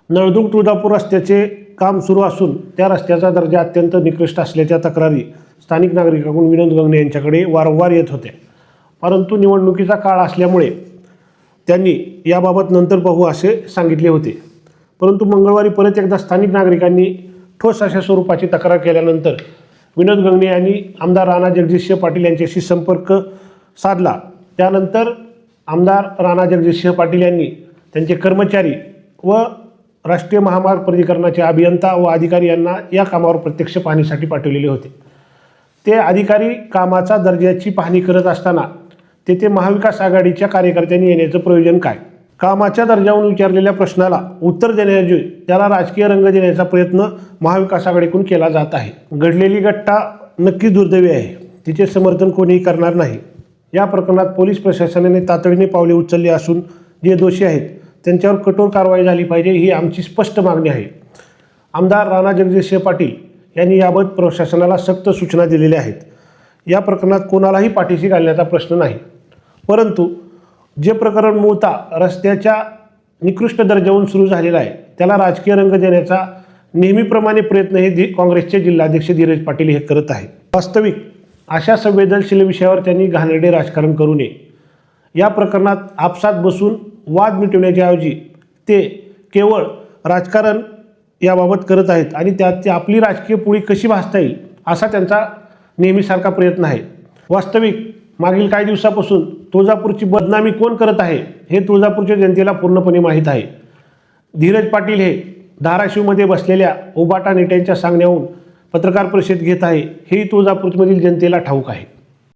नळदुर्ग तुळजापूर रस्त्याचे काम सुरू असून त्या रस्त्याचा दर्जा अत्यंत निकृष्ट असल्याच्या तक्रारी स्थानिक नागरिकांकडून विनोद गंगणे यांच्याकडे वारंवार येत होत्या. परंतु निवडणुकीचा काळ असल्यामुळे त्यांनी याबाबत नंतर पाहू असे सांगितले होते. परंतु मंगळवारी परत एकदा स्थानिक नागरिकांनी ठोस अशा स्वरूपाची तक्रार केल्यानंतर विनोद गंगणे यांनी आमदार राणा जगजितसिंह पाटील यांच्याशी संपर्क साधला. त्यानंतर आमदार राणा जगजितसिंह पाटील यांनी त्यांचे कर्मचारी व राष्ट्रीय महामार्ग प्राधिकरणाचे अभियंता व अधिकारी यांना या कामावर प्रत्यक्ष पाहणीसाठी पाठवलेले होते. ते अधिकारी कामाचा दर्जाची पाहणी करत असताना तेथे महाविकास आघाडीच्या कार्यकर्त्यांनी येण्याचं प्रयोजन काय? कामाच्या दर्जावरून विचारलेल्या प्रश्नाला उत्तर देण्याऐवजी त्याला राजकीय रंग देण्याचा प्रयत्न महाविकास आघाडीकडून केला जात आहे. घडलेली घटना नक्कीच दुर्दैवी आहे. तिचे समर्थन कोणीही करणार नाही. या प्रकरणात पोलीस प्रशासनाने तातडीने पावले उचलली असून जे दोषी आहेत त्यांच्यावर कठोर कारवाई झाली पाहिजे ही आमची स्पष्ट मागणी आहे. आमदार राणा जगजितसिंह पाटील यांनी याबाबत प्रशासनाला सक्त सूचना दिलेल्या आहेत. या प्रकरणात कोणालाही पाठीशी घालण्याचा प्रश्न नाही. परंतु जे प्रकरण मूळतः रस्त्याच्या निकृष्ट दर्जावरून सुरू झालेलं आहे त्याला राजकीय रंग देण्याचा नेहमीप्रमाणे प्रयत्न हे काँग्रेसचे जिल्हाध्यक्ष धीरज पाटील हे करत आहेत. वास्तविक अशा संवेदनशील विषयावर त्यांनी घाणेरडे राजकारण करू नये. या प्रकरणात आपसात बसून वाद मिटवण्याच्या ऐवजी ते केवळ राजकारण याबाबत करत आहेत आणि त्यात आपली राजकीय पोळी कशी भासता येईल असा त्यांचा नेहमीसारखा प्रयत्न आहे. वास्तविक मागील काही दिवसापासून तुळजापूरची बदनामी कोण करत आहे हे तुळजापूरच्या जनतेला पूर्णपणे माहीत आहे. धीरज पाटील हे धाराशिवमध्ये बसलेल्या उबाटा नेत्यांच्या सांगण्याहून पत्रकार परिषद घेत आहे हेही तुळजापूरमधील जनतेला ठाऊक आहे.